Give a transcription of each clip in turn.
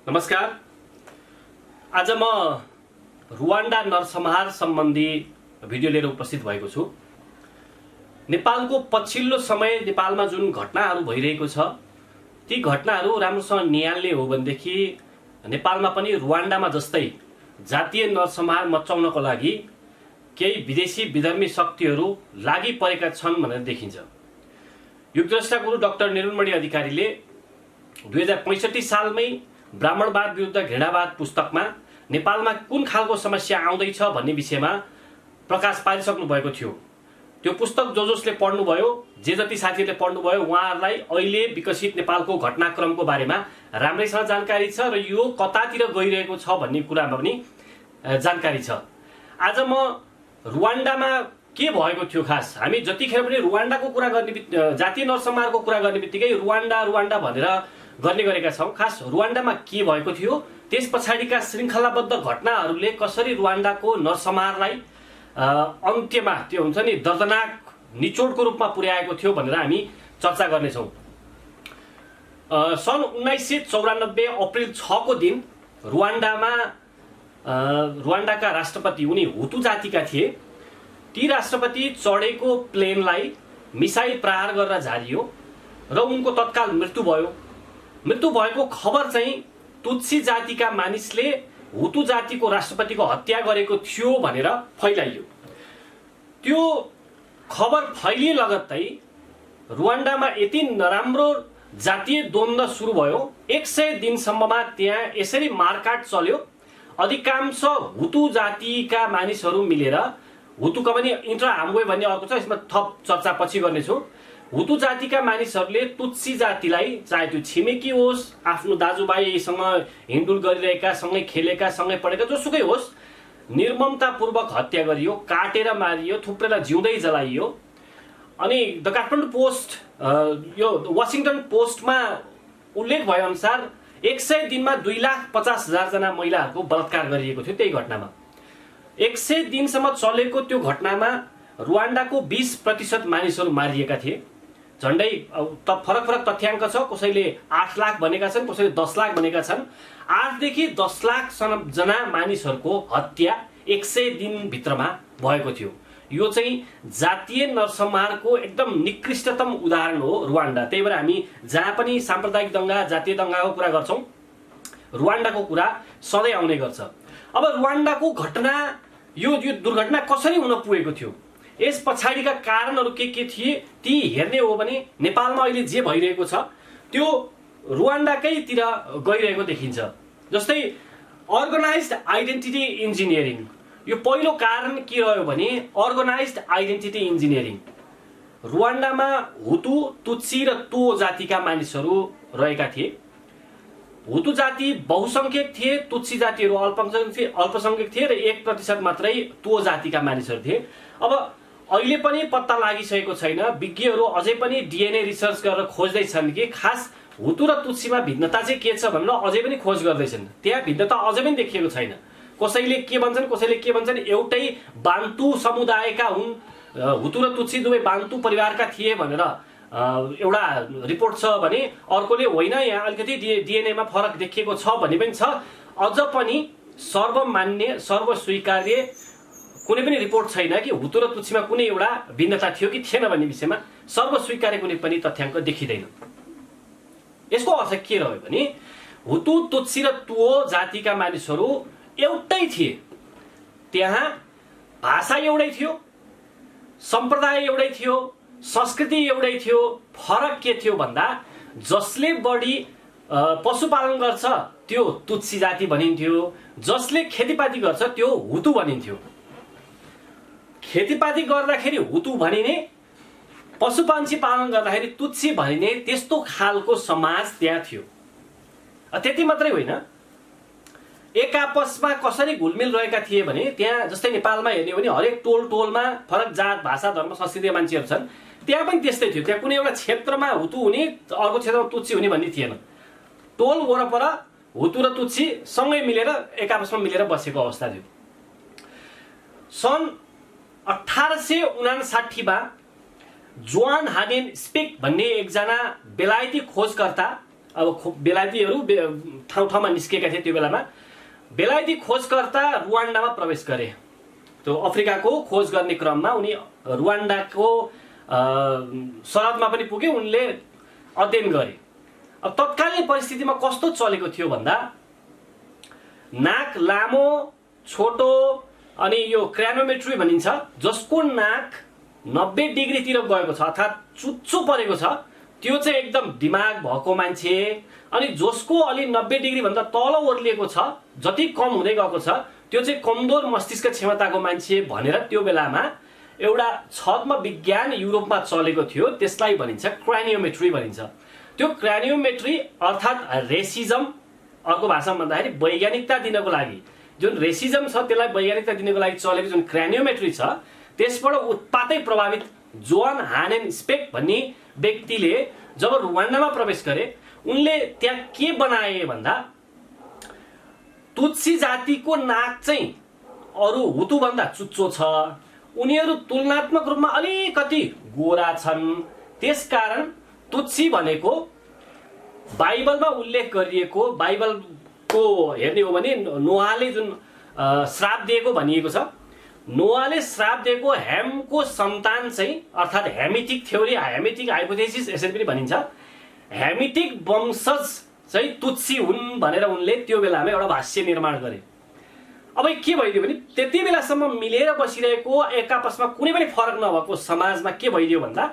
नमस्कार। आज म रुवान्डा नरसंहार सम्बन्धी भिडियो लिएर उपस्थित भएको छु। नेपालको पछिल्लो समय नेपालमा जुन घटनाहरू भइरहेको छ ती घटनाहरू राम्रोसँग नियाल्ने हो भनेदेखि नेपालमा पनि रुवान्डामा जस्तै जातीय नरसंहार मचाउनको लागि केही विदेशी विधर्मी शक्तिहरू लागि परेका छन् भनेर देखिन्छ। युगद्रष्टा गुरु डाक्टर निरुलमणि अधिकारीले 2065 सालमै ब्राह्मणवाद विरुद्ध घृणावाद पुस्तकमा नेपालमा कुन खालको समस्या आउँदैछ भन्ने विषयमा प्रकाश पारिसक्नु भएको थियो। त्यो पुस्तक जसले पढ्नुभयो, जे जति साथीहरूले पढ्नुभयो, उहाँहरूलाई अहिले विकसित नेपालको घटनाक्रमको बारेमा राम्रैसँग जानकारी छ र यो कतातिर गइरहेको छ भन्ने कुरामा पनि जानकारी छ। आज म रुवान्डामा के भएको थियो, खास हामी जतिखेर पनि रुवान्डाको कुरा गर्ने, जातीय नरसंहारको कुरा गर्ने बित्तिकै रुवान्डा भनेर गर्ने गरेका छौं। खास रुवान्डामा के भएको थियो, त्यस पछाडिका श्रृङ्खलाबद्ध घटनाहरूले कसरी रुवान्डाको नरसंहारलाई अन्त्यमा, त्यो हुन्छ नि, दर्दनाक निचोडको रूपमा पुर्याएको थियो भनेर हामी चर्चा गर्नेछौँ। सन् 1994 अप्रिल 6 को दिन रुवान्डाका राष्ट्रपति, उनी हुतु जातिका थिए, ती राष्ट्रपति चढेको प्लेनलाई मिसाइल प्रहार गरेर झारियो र उनको तत्काल मृत्यु भयो। मृत्यु भएको खबर चाहिँ तुत्सी जातिका मानिसले हुतु जातिको राष्ट्रपतिको हत्या गरेको थियो भनेर फैलाइयो। त्यो खबर फैलिए लगत्तै रुवान्डामा यति नराम्रो जातीय द्वन्द्व सुरु भयो। 100 दिनसम्ममा त्यहाँ यसरी मारकाट चल्यो। अधिकांश हुतु जातिका मानिसहरू मिलेर, हुतुका पनि इन्ट्रा हाम्वे भन्ने अर्को छ, यसमा थप चर्चा पछि गर्नेछु। हुतु जातिका मानिसहरूले तुत्सी जातिलाई, चाहे त्यो छिमेकी होस्, आफ्नो दाजुभाइसँग हिँडडुल गरिरहेका, सँगै खेलेका, सँगै पढेका, जोसुकै होस्, निर्ममतापूर्वक हत्या गरियो, काटेर मारियो, थुप्रेर जिउँदै जलाइयो। अनि द काठमाडौँ पोस्ट, यो वासिङटन पोस्टमा उल्लेख भए अनुसार 100 दिनमा 2,50,000 जना महिलाहरूको बलात्कार गरिएको थियो। त्यही घटनामा 100 दिनसम्म चलेको त्यो घटनामा रुवान्डाको 20% मानिसहरू मारिएका थिए। झन्डै फरक तथ्याङ्क छ, कसैले 8 लाख भनेका छन्, कसैले 10 लाख भनेका छन्। 8 देखि 10 लाख जना मानिसहरूको हत्या 100 दिन भित्रमा भएको थियो। यो चाहिँ जातीय नरसंहारको एकदम निकृष्टतम उदाहरण हो रुवान्डा। त्यही भएर हामी जहाँ पनि साम्प्रदायिक दंगा, जातीय दंगाको कुरा गर्छौं, रुवान्डाको कुरा सधैँ आउने गर्छ। अब रुवान्डाको घटना, यो दुर्घटना कसरी हुन पुगेको थियो, यस पछाडिका कारणहरू के थिए, ती हेर्ने हो भने नेपालमा अहिले जे भइरहेको छ त्यो रुवान्डाकैतिर गइरहेको देखिन्छ। जस्तै अर्गनाइज्ड आइडेन्टिटी इन्जिनियरिङ, यो पहिलो कारण के रह्यो भने अर्गनाइज्ड आइडेन्टिटी इन्जिनियरिङ। रुवान्डामा हुतु, तुत्सी र तो जातिका मानिसहरू रहेका थिए। हुतु जाति बहुसंख्यक थिए, तुत्सी जातिहरू अल्पसंख्यक थिए र 1% मात्रै तो जातिका मानिसहरू थिए। अब अहिले पनि पत्ता लागिसकेको छैन, विज्ञहरू अझै पनि DNA रिसर्च गरेर खोज्दैछन् कि खास हुतु र तुत्सीमा भिन्नता चाहिँ के छ भनेर अझै पनि खोज गर्दैछन्। त्यहाँ भिन्नता अझै पनि देखिएको छैन। कसैले के भन्छन्, एउटै बान्तु समुदायका हुन्, हुतु र तुत्सी दुवै बान्तु परिवारका थिए भनेर एउटा रिपोर्ट छ भने अर्कोले होइन, यहाँ अलिकति DNA मा फरक देखिएको छ भन्ने पनि छ। अझ पनि सर्वमान्य, सर्वस्वीकार्य कुनै पनि रिपोर्ट छैन कि हुतु र तुत्सीमा कुनै एउटा भिन्नता थियो कि थिएन भन्ने विषयमा सर्वस्वीकार्य कुनै पनि तथ्याङ्क देखिँदैन। यसको अर्थ के रह्यो भने हुतु, तुत्सी र तुओ जातिका मानिसहरू एउटै थिए। त्यहाँ भाषा एउटै थियो, सम्प्रदाय एउटै थियो, संस्कृति एउटै थियो। फरक के थियो भन्दा जसले बढी पशुपालन गर्छ त्यो तुत्सी जाति भनिन्थ्यो, जसले खेतीपाती गर्छ त्यो हुतु भनिन्थ्यो। खेतीपाती गर्दाखेरि हुतु भनिने, पशुपक्षी पालन गर्दाखेरि तुत्सी भनिने, त्यस्तो खालको समाज त्यहाँ थियो। त्यति मात्रै होइन, एक आपसमा कसरी घुलमिल रहेका थिए भने त्यहाँ जस्तै नेपालमा हेर्ने हो भने हरेक टोलमा फरक जात, भाषा, धर्म, संस्कृतिका मान्छेहरू छन्। त्यहाँ पनि त्यस्तै थियो। त्यहाँ कुनै एउटा क्षेत्रमा हुतु हुने, अर्को क्षेत्रमा तुत्सी हुने भन्ने थिएन। टोल वरपर हुतु र तुत्सी सँगै मिलेर एक आपसमा मिलेर बसेको अवस्था थियो। सन् 1859 मा जोहान हागेन स्पिक भन्ने एकजना बेलायती खोजकर्ता अब बेलायतीहरू ठाउँ ठाउँमा निस्केका थिए त्यो बेलामा। बेलायती खोजकर्ता रुवान्डामा प्रवेश गरे। त्यो अफ्रिकाको खोज गर्ने क्रममा उनी रुवान्डाको सरहदमा पनि पुगे, उनले अध्ययन गरे। अब तत्कालीन परिस्थितिमा कस्तो चलेको थियो भन्दा नाक लामो छोटो अनि यो क्रानोमेट्री भनिन्छ, जसको नाक 90 डिग्रीतिर गएको छ अर्थात् चुच्चो परेको छ त्यो चाहिँ एकदम दिमाग भएको मान्छे, अनि जसको अलि 90 डिग्री भन्दा तल ओर्लिएको छ जति कम हुँदै गएको छ त्यो चाहिँ कमजोर मस्तिष्क क्षमताको मान्छे भनेर त्यो बेलामा एउटा छद्म विज्ञान युरोपमा चलेको थियो। त्यसलाई भनिन्छ क्रानियोमेट्री भनिन्छ। त्यो क्रानियोमेट्री अर्थात् रेसिजम, अर्को भाषामा भन्दाखेरि वैज्ञानिकता दिनको लागि जुन रेसिजम छ त्यसलाई वैज्ञानिकता दिनको लागि चलेको जुन क्रानियोमेट्री छ त्यसबाट उत्पातै प्रभावित जोहान हानेन स्पेक भन्ने व्यक्तिले जब रुवान्डामा प्रवेश गरे उनले त्यहाँ के बनाए भन्दा तुत्सी जातिको नाक चाहिँ अरू हुतुभन्दा चुच्चो छ, उनीहरू तुलनात्मक रूपमा अलिकति गोरा छन्, त्यसकारण तुत्सी भनेको बाइबलमा उल्लेख गरिएको, बाइबलको हेर्ने हो भने नोआले जुन श्राप दिएको भनिएको छ, नोआले श्राप दिएको हेमको सन्तान चाहिँ अर्थात् हेमिटिक थ्योरी, हेमिटिक हाइपोथेसिस यसरी पनि भनिन्छ, हेमिटिक वंशज चाहिँ तुत्सी हुन् भनेर उनले त्यो बेलामा एउटा भाष्य निर्माण गरे। अब के भइदियो भने त्यति बेलासम्म मिलेर बसिरहेको एक आपसमा कुनै पनि फरक नभएको समाजमा के भइदियो भन्दा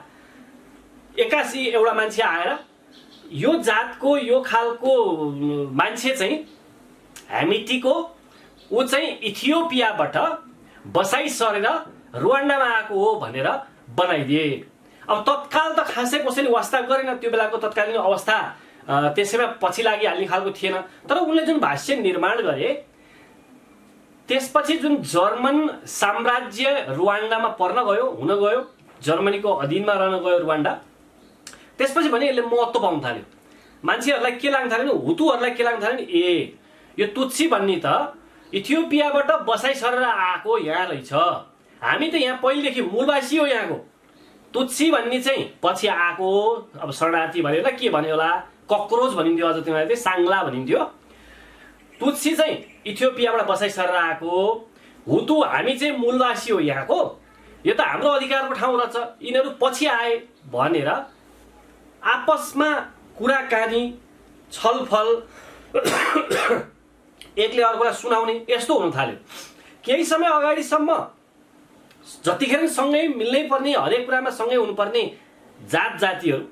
एक्कासी एउटा मान्छे आएर यो जातको यो खालको मान्छे चाहिँ हेमिटीको ऊ चाहिँ इथियोपियाबाट बसाइ सरेर रुवान्डामा आएको हो भनेर बनाइदिए। अब तत्काल त खासै कसैले वास्ता गरेन, त्यो बेलाको तत्कालीन अवस्था त्यसैमा पछि लागिहाल्ने खालको थिएन। तर उनले जुन भाष्य निर्माण गरे त्यसपछि जुन जर्मन साम्राज्य रुवान्डामा पर्न गयो, हुन गयो, जर्मनीको अधीनमा रहन गयो रुवान्डा, त्यसपछि भने यसले महत्त्व पाउन थाल्यो। मान्छेहरूलाई के लाग्न थाल्यो, हुतुहरूलाई के लाग्न थाल्यो, ए यो तुत्सी भन्ने त इथियोपियाबाट बसाइ सरेर आएको यहाँ रहेछ, हामी त यहाँ पहिलेदेखि मूलवासी हो यहाँको, तुत्सी भन्ने चाहिँ पछि आएको, अब शरणार्थी भनेर के भन्यो होला, कक्रोच भनिन्थ्यो, अझ तिमीलाई चाहिँ साङ्ला भनिन्थ्यो। तुत्सी चाहिँ इथियोपियाबाट बसाइ सरेर आएको, हुतु हामी चाहिँ मूलवासी हो यहाँको, यो त हाम्रो अधिकारको ठाउँ रहेछ, यिनीहरू पछि आए भनेर आपसमा कुराकानी छलफल एकले अर्कोलाई सुनाउने यस्तो हुन थाल्यो। केही समय अगाडिसम्म जतिखेर सँगै मिल्नै पर्ने, हरेक कुरामा सँगै हुनुपर्ने जात जातिहरू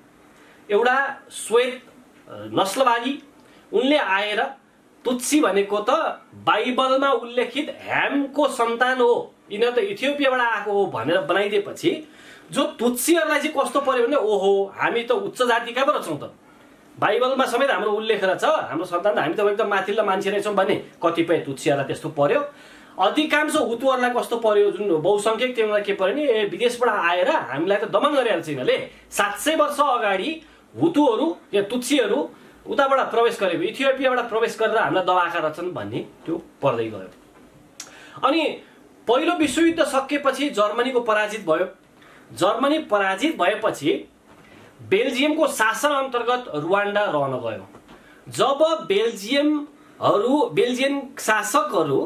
एउटा श्वेत नस्लवादी उनले आएर तुत्सी भनेको त बाइबलमा उल्लेखित हेमको सन्तान हो, यिनीहरू त इथियोपियाबाट आएको हो भनेर बनाइदिएपछि जो तुत्सीहरूलाई चाहिँ कस्तो पर्यो भने ओहो हामी त उच्च जातिका पो रहेछौँ त, बाइबलमा समेत हाम्रो उल्लेख रहेछ, हाम्रो सन्तान हामी त एकदम माथिल्लो मान्छे रहेछौँ भन्ने कतिपय तुत्सीहरूलाई त्यस्तो पर्यो। अधिकांश हुतुहरूलाई कस्तो पर्यो, जुन बहुसङ्ख्यक तिनीहरूलाई के पर्यो नि, ए विदेशबाट आएर हामीलाई त दमन गरिहाल्छ यिनीहरूले, 700 वर्ष अगाडि हुतुहरू या तुत्सीहरू उताबाट प्रवेश गरेको, इथियोपियाबाट प्रवेश गरेर हामीलाई दबाएका रहेछन् भन्ने त्यो पर्दै गयो। अनि पहिलो विश्वयुद्ध सकिएपछि जर्मनीको पराजित भयो। जर्मनी पराजित भएपछि बेल्जियमको शासन अन्तर्गत रुवान्डा रहन गयो। जब बेल्जियन शासकहरू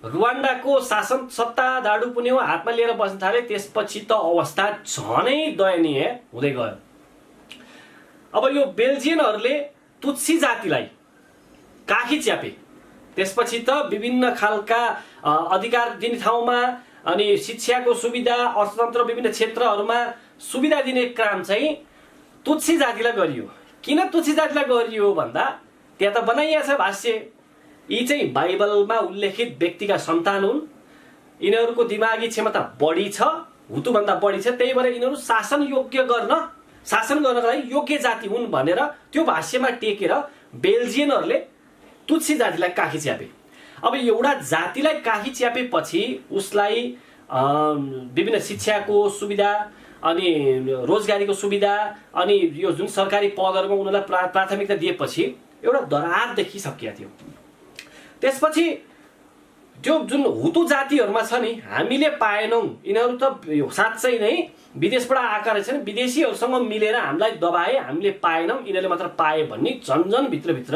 रुवान्डाको शासन सत्ताधाडु पुन्यो हातमा लिएर बस्न थाले, त्यसपछि त अवस्था झनै दयनीय हुँदै गयो। अब यो बेल्जियनहरूले तुत्सी जातिलाई काखी च्यापे, त्यसपछि त विभिन्न खालका अधिकार दिने ठाउँमा अनि शिक्षाको सुविधा, अर्थतन्त्र विभिन्न क्षेत्रहरूमा सुविधा दिने काम चाहिँ तुत्सी जातिलाई गरियो। किन तुत्सी जातिलाई गरियो भन्दा त्यहाँ त बनाइएको छ भाष्य, यी चाहिँ बाइबलमा उल्लेखित व्यक्तिका सन्तान हुन्, यिनीहरूको दिमागी क्षमता बढी छ, हुतुभन्दा बढी छ, त्यही भएर यिनीहरू शासन गर्नका लागि योग्य जाति हुन् भनेर त्यो भाष्यमा टेकेर बेल्जियनहरूले तुत्सी जातिलाई काखी च्यापे। अब एउटा जातिलाई काखी च्यापेपछि उसलाई विभिन्न शिक्षाको सुविधा अनि रोजगारीको सुविधा अनि यो जुन सरकारी पदहरूमा उनीहरूलाई प्राथमिकता दिएपछि एउटा दरार देखिसकेको थियो। त्यसपछि त्यो जुन हुतु जातिहरूमा छ नि, हामीले पाएनौँ, यिनीहरू त साँच्चै नै विदेशबाट आएका रहेछन्, विदेशीहरूसँग मिलेर हामीलाई दबाए, हामीले पाएनौँ, यिनीहरूले मात्र पाए भन्ने झन्झन भित्रभित्र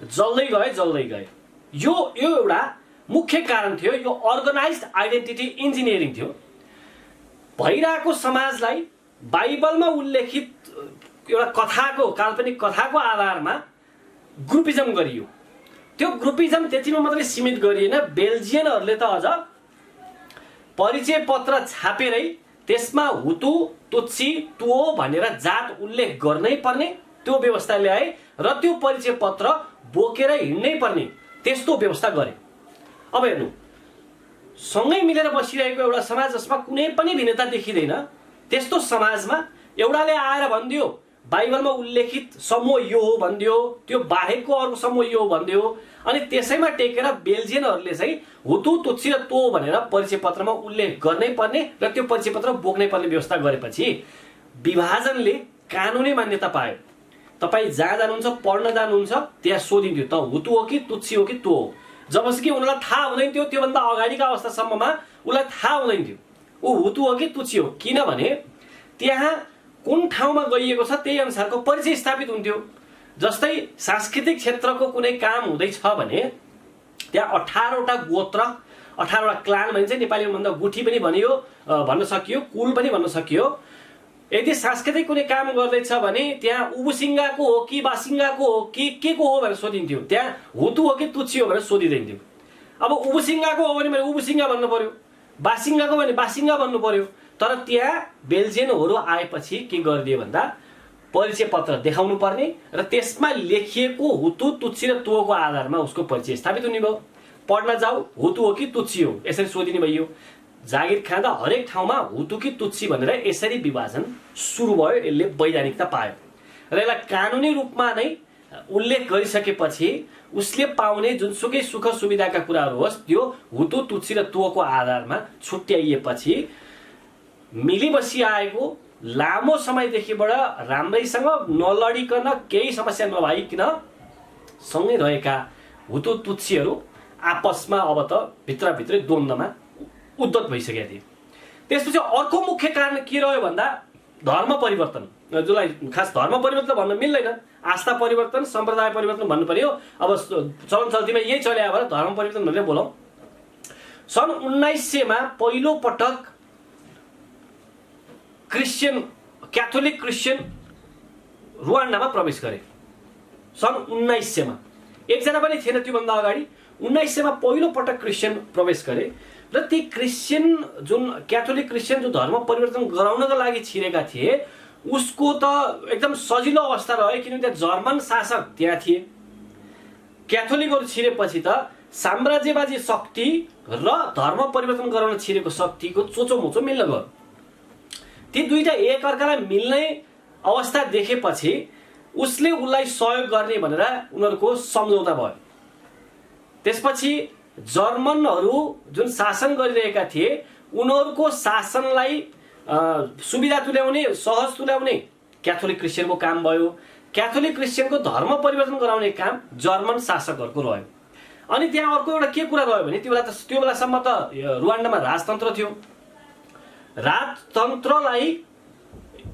जल्दै गए। यो एउटा मुख्य कारण थियो। यो अर्गनाइज्ड आइडेन्टिटी इन्जिनियरिङ थियो। भइरहेको समाजलाई बाइबलमा उल्लेखित एउटा कथाको, काल्पनिक कथाको आधारमा ग्रुपिजम गरियो। त्यो ग्रुपिजम त्यतिमा मात्रै सीमित गरिएन। बेल्जियनहरूले त अझ परिचय पत्र छापेरै त्यसमा हुतु, तुत्सी, टुओ भनेर जात उल्लेख गर्नै पर्ने त्यो व्यवस्था ल्याए र त्यो परिचय पत्र बोकेर हिँड्नै पर्ने त्यस्तो व्यवस्था गरे। अब हेर्नु, सँगै मिलेर बसिरहेको एउटा समाज जसमा कुनै पनि भिन्नता देखिँदैन, त्यस्तो समाजमा एउटाले आएर भनिदियो बाइबलमा उल्लेखित समूह यो हो भनिदियो, त्यो बाहेकको अर्को समूह यो भनिदियो, अनि त्यसैमा टेकेर बेल्जियनहरूले चाहिँ हुतु, तुत्सी र तो भनेर परिचय पत्रमा उल्लेख गर्नै पर्ने र त्यो परिचय पत्र बोक्नै पर्ने व्यवस्था गरेपछि विभाजनले कानुनी मान्यता पायो। तपाईँ जहाँ जानुहुन्छ, पढ्न जानुहुन्छ, त्यहाँ सोधिन्थ्यो त हुतु हो कि तुत्सी हो कि तो हो। जबसि उनीहरूलाई थाहा हुँदैन थियो, त्योभन्दा अगाडिका अवस्थासम्ममा उसलाई थाहा हुँदैन थियो ऊ हुतु हो कि तुत्सी हो, किनभने त्यहाँ कुन ठाउँमा गइएको छ त्यही अनुसारको परिचय स्थापित हुन्थ्यो। जस्तै सांस्कृतिक क्षेत्रको कुनै काम हुँदैछ भने त्यहाँ 18वटा गोत्र, 18वटा क्लान भनिन्छ, नेपालीमा भन्दा गुठी पनि भन्न सकियो, कुल पनि भन्न सकियो। यदि सांस्कृतिक कुनै काम गर्दैछ भने त्यहाँ उबुसिङ्गाको हो कि बासिङ्गाको हो कि के को हो भनेर सोधिन्थ्यो। त्यहाँ हुतु हो कि तुत्सी हो भनेर सोधिँदैन थियो। अब उबुसिङ्गाको हो भने उबुसिङ्गा भन्नु पर्यो, बासिङ्गाको भने बासिङ्गा भन्नु पर्यो। तर त्यहाँ बेल्जियनहरू आएपछि के गरिदियो भन्दा परिचय पत्र देखाउनु पर्ने र त्यसमा लेखिएको हुतु, तुत्सी र तोको आधारमा उसको परिचय स्थापित हुने भयो। पढ्न जाऊ हुतु हो कि तुत्सी हो यसरी सोधिने भयो। जागिर खाँदा हरेक ठाउँमा हुतु कि तुत्सी भनेर यसरी विभाजन सुरु भयो। यसले वैधानिकता पायो र यसलाई कानुनी रूपमा नै उल्लेख गरिसकेपछि उसले पाउने जुनसुकै सुख सुविधाका कुराहरू होस् त्यो हुतु, तुत्सी र तोको आधारमा छुट्याइएपछि मिली बसी आएको लामो समयदेखिबाट राम्रैसँग नलडिकन केही समस्या नभइकन सँगै रहेका हुतु, तुत्सीहरू आपसमा अब त भित्रभित्रै द्वन्द्वमा उद्धत भइसकेका थिए। त्यसपछि अर्को मुख्य कारण के रह्यो भन्दा धर्म परिवर्तन, जसलाई खास धर्म परिवर्तन भन्न मिल्दैन, आस्था परिवर्तन, सम्प्रदाय परिवर्तन भन्नु पर्यो। अब चलन चल्तीमा यही चल्या भएर धर्म परिवर्तन भनेर बोलौँ। सन् 1900मा पहिलो पटक क्याथोलिक क्रिस्चियन रुवान्डामा प्रवेश गरे। सन् 1900मा एकजना पनि थिएन त्योभन्दा अगाडि। 1900मा पहिलो पटक क्रिस्चियन प्रवेश गरे र ती क्रिस्चियन जुन क्याथोलिक क्रिस्चियन जो धर्म परिवर्तन गराउनका लागि छिरेका थिए उसको त एकदम सजिलो अवस्था रह्यो, किनभने त्यहाँ जर्मन शासक त्यहाँ थिए। क्याथोलिकहरू छिरेपछि त साम्राज्यवादी शक्ति र धर्म परिवर्तन गराउन छिरेको शक्तिको चोचोमोचो मिल्न गयो। ती दुईटा एकअर्कालाई मिल्ने अवस्था देखेपछि उसले उसलाई सहयोग गर्ने भनेर उनीहरूको सम्झौता भयो। त्यसपछि जर्मनहरू जुन शासन गरिरहेका थिए उनीहरूको शासनलाई सुविधा तुल्याउने, सहज तुल्याउने क्याथोलिक क्रिस्चियनको काम भयो। क्याथोलिक क्रिस्चियनको धर्म परिवर्तन गराउने काम जर्मन शासकहरूको रह्यो। अनि त्यहाँ अर्को एउटा के कुरा रह्यो भने त्यो बेलासम्म त रुवान्डामा राजतन्त्र थियो। राजतन्त्रलाई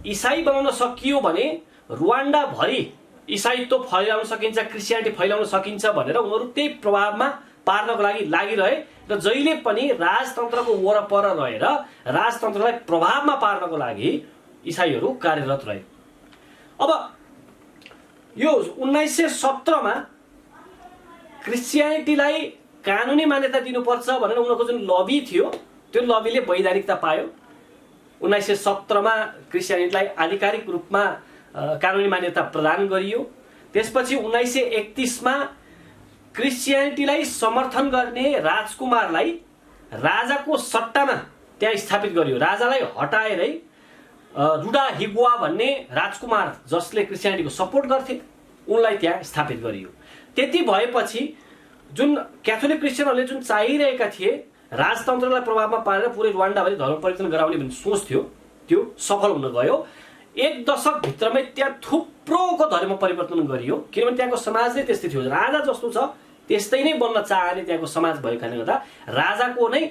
इसाई बनाउन सकियो भने रुवान्डाभरि इसाईत्व फैलाउन सकिन्छ, क्रिस्चियनिटी फैलाउन सकिन्छ भनेर उनीहरू त्यही प्रभावमा पार्नको लागि लागिरहे र जहिले पनि राजतन्त्रको वरपर रहेर राजतन्त्रलाई प्रभावमा पार्नको लागि इसाईहरू कार्यरत रहे। अब यो 1917मा क्रिस्चियनिटीलाई कानुनी मान्यता दिनुपर्छ भनेर उनीहरूको जुन लबी थियो त्यो लबीले वैधानिकता पायो। 1917मा क्रिस्चियनिटीलाई आधिकारिक रूपमा कानुनी मान्यता प्रदान गरियो। त्यसपछि 1931मा क्रिस्चियनिटीलाई समर्थन गर्ने राजकुमारलाई राजाको सट्टामा त्यहाँ स्थापित गरियो। राजालाई हटाएरै रुडा हिगुवा भन्ने राजकुमार जसले क्रिस्चियनिटीको सपोर्ट गर्थे उनलाई त्यहाँ स्थापित गरियो। त्यति भएपछि जुन क्याथोलिक क्रिस्चियनहरूले जुन चाहिरहेका थिए राजतन्त्रलाई प्रभावमा पारेर पुरै रुवान्डाभरि धर्म परिवर्तन गराउने भन्ने सोच थियो त्यो सफल हुन गयो। एक दशक भित्रमै त्यहाँ थुप्रोको धर्म परिवर्तन गरियो, किनभने त्यहाँको समाज नै त्यस्तै थियो। राजा जस्तो छ त्यस्तै नै बन्न चाहने त्यहाँको समाज भएकाले गर्दा राजाको नै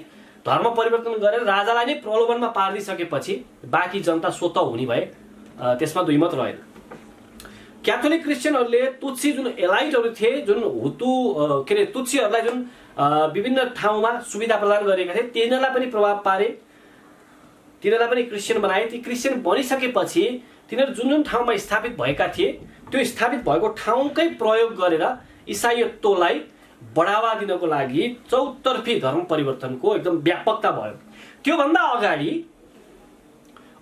धर्म परिवर्तन गरेर राजालाई नै प्रलोभनमा पारिदिसकेपछि बाँकी जनता स्वतः हुने भए त्यसमा दुई मत रहेन। क्याथोलिक क्रिस्चियनहरूले तुत्सी जुन एलाइटहरू थिए, जुन हुतु के अरे तुत्सीहरूलाई जुन विभिन्न ठाउँमा सुविधा प्रदान गरेका थिए, तिनीहरूलाई पनि प्रभाव पारे, तिनीहरूलाई पनि क्रिस्चियन बनाए। ती क्रिस्चियन बनिसकेपछि तिनीहरू जुन जुन ठाउँमा स्थापित भएका थिए त्यो स्थापित भएको ठाउँकै प्रयोग गरेर इसाईत्वलाई बढावा दिनको लागि चौतर्फी धर्म परिवर्तनको एकदम व्यापकता भयो। त्योभन्दा अगाडि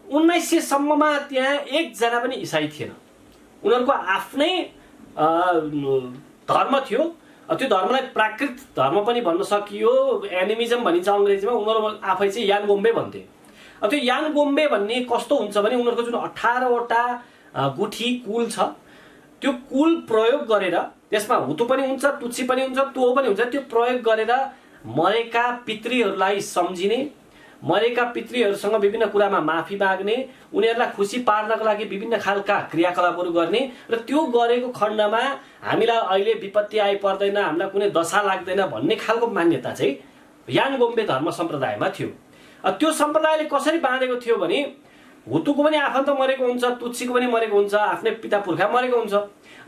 1900 सम्ममा त्यहाँ एकजना पनि इसाई थिएन। उनीहरूको आफ्नै धर्म थियो। त्यो धर्मलाई प्राकृत धर्म पनि भन्न सकियो, एनिमिजम भनिन्छ अङ्ग्रेजीमा। उनीहरू आफै चाहिँ यान गोम्बे भन्थे। त्यो यान गोम्बे भन्ने कस्तो हुन्छ भने उनीहरूको जुन 18वटा गुठी कुल छ, त्यो कुल प्रयोग गरेर, त्यसमा हुतु पनि हुन्छ, तुत्सी पनि हुन्छ, तो पनि हुन्छ, त्यो प्रयोग गरेर मरेका पितृहरूलाई सम्झिने, मरेका पितृहरूसँग विभिन्न कुरामा माफी माग्ने, उनीहरूलाई खुसी पार्नको लागि विभिन्न खालका क्रियाकलापहरू गर्ने र त्यो गरेको खण्डमा हामीलाई अहिले विपत्ति आइपर्दैन, हामीलाई कुनै दशा लाग्दैन भन्ने खालको मान्यता चाहिँ यान गोम्बे धर्म सम्प्रदायमा थियो। त्यो सम्प्रदायले कसरी बाँधेको थियो भने हुतुको पनि आफन्त मरेको हुन्छ, तुत्सीको पनि मरेको हुन्छ, आफ्नै पिता पुर्खा मरेको हुन्छ।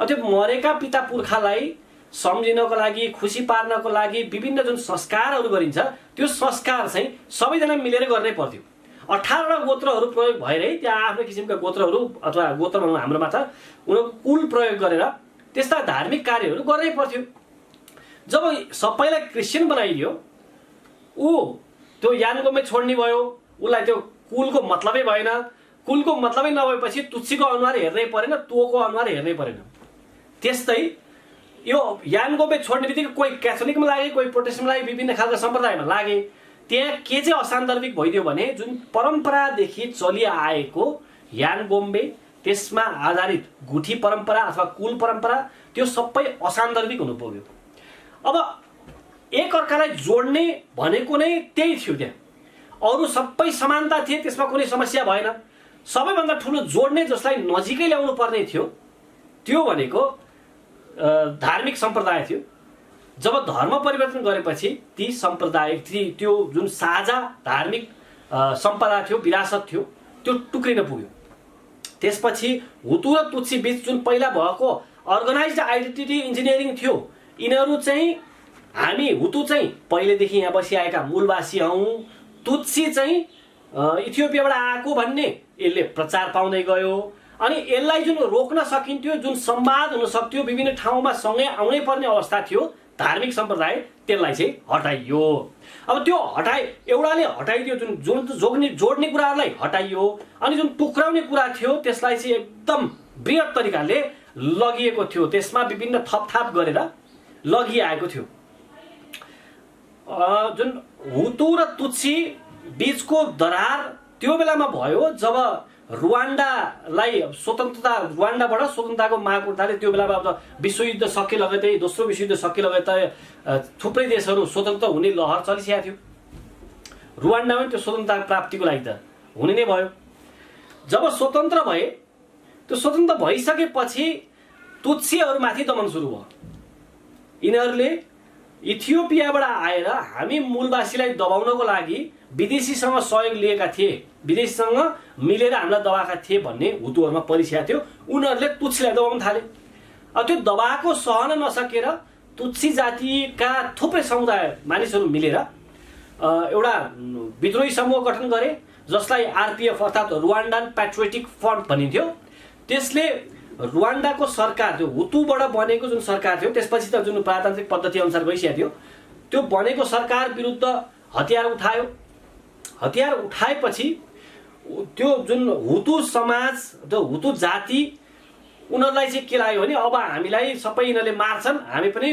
त्यो मरेका पिता पुर्खालाई सम्झिनको लागि, खुसी पार्नको लागि विभिन्न जुन संस्कारहरू गरिन्छ त्यो संस्कार चाहिँ सबैजना मिलेर गर्नै पर्थ्यो। 18वटा गोत्रहरू प्रयोग भएरै त्यहाँ आफ्नो किसिमका गोत्रहरू अथवा गोत्र भनौँ हाम्रोमा छ, उनीहरूको कुल प्रयोग गरेर त्यस्ता धार्मिक कार्यहरू गर्नै पर्थ्यो। जब सबैलाई क्रिस्चियन बनाइदियो, ऊ त्यो यान गोम्बे छोड्ने भयो, उसलाई त्यो कुलको मतलबै भएन। कुलको मतलबै नभएपछि तुत्सीको अनुहार हेर्नै परेन, तोको अनुहार हेर्नै परेन। त्यस्तै यो यान गोम्बे छोड्ने बित्तिकै कोही क्याथोलिकमा लागे, कोही प्रोटेस्टेन्टमा लागे, विभिन्न खालका सम्प्रदायमा लागे। त्यहाँ के चाहिँ असान्दर्भिक भइदियो भने जुन परम्परादेखि चलिआएको यान गोम्बे, त्यसमा आधारित गुठी परम्परा अथवा कुल परम्परा, त्यो सबै असान्दर्भिक हुनु पुग्यो। अब एक अर्कालाई जोड्ने भनेको नै त्यही थियो। त्यहाँ अरू सबै समानता थिए, त्यसमा कुनै समस्या भएन। सबैभन्दा ठुलो जोड्ने जसलाई नजिकै ल्याउनु पर्ने थियो त्यो भनेको धार्मिक सम्प्रदाय थियो। जब धर्म परिवर्तन गरेपछि ती सम्प्रदाय, त्यो जुन साझा धार्मिक सम्पदा थियो, विरासत थियो, त्यो टुक्रिन पुग्यो। त्यसपछि हुतु र तुत्सी बीच जुन पहिला भएको अर्गनाइज्ड आइडेन्टिटी इन्जिनियरिङ थियो, यिनीहरू चाहिँ हामी हुतु चाहिँ पहिलेदेखि यहाँ बसिआएका मूलवासी हौँ, तुत्सी चाहिँ इथियोपियाबाट आएको भन्ने यसले प्रचार पाउँदै गयो। अनि यसलाई जुन रोक्न सकिन्थ्यो, जुन संवाद हुन सक्थ्यो, विभिन्न ठाउँमा सँगै आउनै पर्ने अवस्था थियो धार्मिक सम्प्रदाय, त्यसलाई चाहिँ हटाइयो। अब त्यो एउटाले हटाइदियो, जुन जोड्ने कुराहरूलाई हटाइयो, अनि जुन टुक्राउने कुरा थियो त्यसलाई चाहिँ एकदम बृहत तरिकाले लगिएको थियो, त्यसमा विभिन्न थपथाप गरेर लगिआएको थियो। जुन हुतु र तुत्सी बीचको दरार त्यो बेलामा भयो जब रुवान्डालाई स्वतन्त्रता, रुवान्डाबाट स्वतन्त्रताको माग उठाले। त्यो बेलामा अब विश्वयुद्ध सके लगतै, दोस्रो विश्वयुद्ध सके लगतै थुप्रै देशहरू स्वतन्त्र हुने लहर चलिसकेको थियो। रुवान्डामा त्यो स्वतन्त्रता प्राप्तिको लागि त हुने नै भयो। जब स्वतन्त्र भए, त्यो स्वतन्त्र भइसकेपछि तुत्सीहरूमाथि दमन सुरु भयो। यिनीहरूले इथियोपियाबाट आएर हामी मूलवासीलाई दबाउनको लागि विदेशीसँग सहयोग लिएका थिए, विदेशीसँग मिलेर हामीलाई दबाएका थिए भन्ने हुतुहरूमा परिसकेको थियो। उनीहरूले तुत्सीलाई दबाउन थाले। अब त्यो दबाएको सहन नसकेर तुत्सी जातिका थुप्रै समुदाय मानिसहरू मिलेर एउटा विद्रोही समूह गठन गरे, जसलाई आरपीएफ अर्थात् रुवान्डान पैट्रियोटिक फ्रन्ट भनिन्थ्यो। त्यसले रुवान्डाको सरकार, त्यो हुतुबाट बनेको जुन सरकार थियो, त्यसपछि त जुन प्रजातान्त्रिक पद्धति अनुसार गइसकेको थियो, त्यो बनेको सरकार विरुद्ध हतियार उठायो। हतियार उठाएपछि त्यो जुन हुतु समाज, त्यो हुतु जाति, उनीहरूलाई चाहिँ के लाग्यो भने अब हामीलाई सबै यिनीहरूले मार्छन्, हामी पनि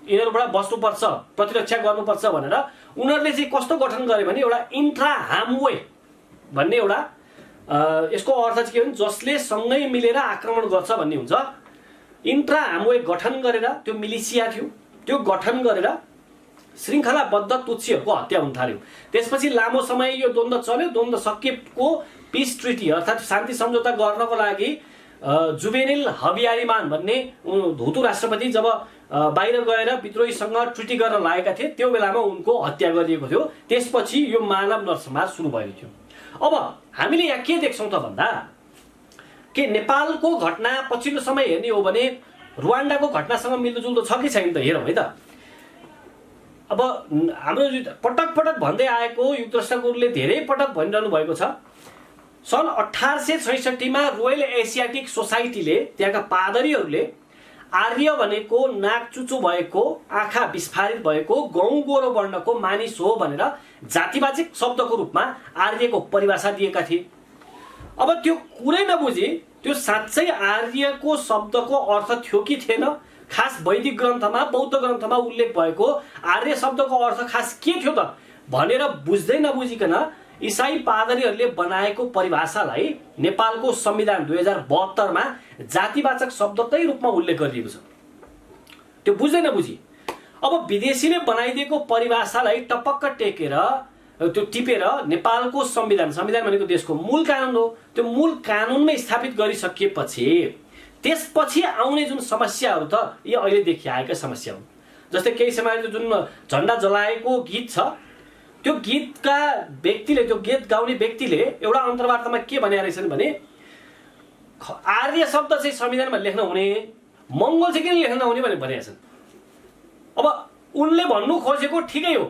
यिनीहरूबाट बस्नुपर्छ, प्रतिरक्षा गर्नुपर्छ भनेर उनीहरूले चाहिँ कस्तो गठन गरे भने एउटा इन्ट्रा हामवे भन्ने एउटा, यसको अर्थ चाहिँ के हो भने जसले सँगै मिलेर आक्रमण गर्छ भन्ने हुन्छ। इन्ट्रा हामवे गठन गरेर, त्यो मिलिसिया थियो, त्यो गठन गरेर श्रृङ्खलाबद्ध तुत्सीहरूको हत्या हुन थाल्यो। त्यसपछि लामो समय यो द्वन्द्व चल्यो। द्वन्द्व सकिएको पिस ट्रिटी अर्थात् शान्ति सम्झौता गर्नको लागि जुबेनिल हबियारीमान भन्ने धुतु राष्ट्रपति जब बाहिर गएर विद्रोहीसँग ट्रिटी गर्न लागेका थिए त्यो बेलामा उनको हत्या गरिएको थियो। त्यसपछि यो मानव नरसंहार सुरु भएको थियो। अब हामीले यहाँ के देख्छौँ त भन्दा के नेपालको घटना पछिल्लो समय हेर्ने हो भने रुवान्डाको घटनासँग मिल्दोजुल्दो छ कि छैन त हेरौँ है त। अब हाम्रो पटक पटक भन्दै आएको युगद्रष्टा गुरुले धेरै पटक भनिरहनु भएको छ, सन् 1866 मा रोयल एसियाटिक सोसाइटीले त्यहाँका पादरीहरूले आर्य भनेको नाक चुचो भएको, आँखा विस्फारित भएको, गौँ गोरो वर्णको मानिस हो भनेर जातिवाचक शब्दको रूपमा आर्यको परिभाषा दिएका थिए। अब त्यो कुरै नबुझी त्यो साँच्चै आर्यको शब्दको अर्थ थियो कि थिएन, खास वैदिक ग्रन्थमा बौद्ध ग्रन्थमा उल्लेख भएको आर्य शब्दको अर्थ खास के थियो त भनेर बुझ्दै नबुझिकन इसाई पादरीहरूले बनाएको परिभाषालाई नेपालको संविधान 2072 मा जातिवाचक शब्दकै रूपमा उल्लेख गरिएको छ। त्यो बुझ्दै नबुझी अब विदेशीले बनाइदिएको परिभाषालाई टपक्क टेकेर त्यो टिपेर नेपालको संविधान भनेको देशको मूल कानुन हो, त्यो मूल कानुनमै स्थापित गरिसकिएपछि त्यसपछि आउने जुन समस्याहरू त यी अहिले देखिआएका समस्या हुन्। जस्तै केही समय जुन झण्डा जलाएको गीत छ त्यो गीतका व्यक्तिले, त्यो गीत गाउने व्यक्तिले एउटा अन्तर्वार्तामा के भनेका रहेछन् भने आर्य शब्द चाहिँ संविधानमा लेख्न हुने, मङ्गोल चाहिँ किन लेख्न नहुने भनेका छन्। अब उनले भन्नु खोजेको ठिकै हो,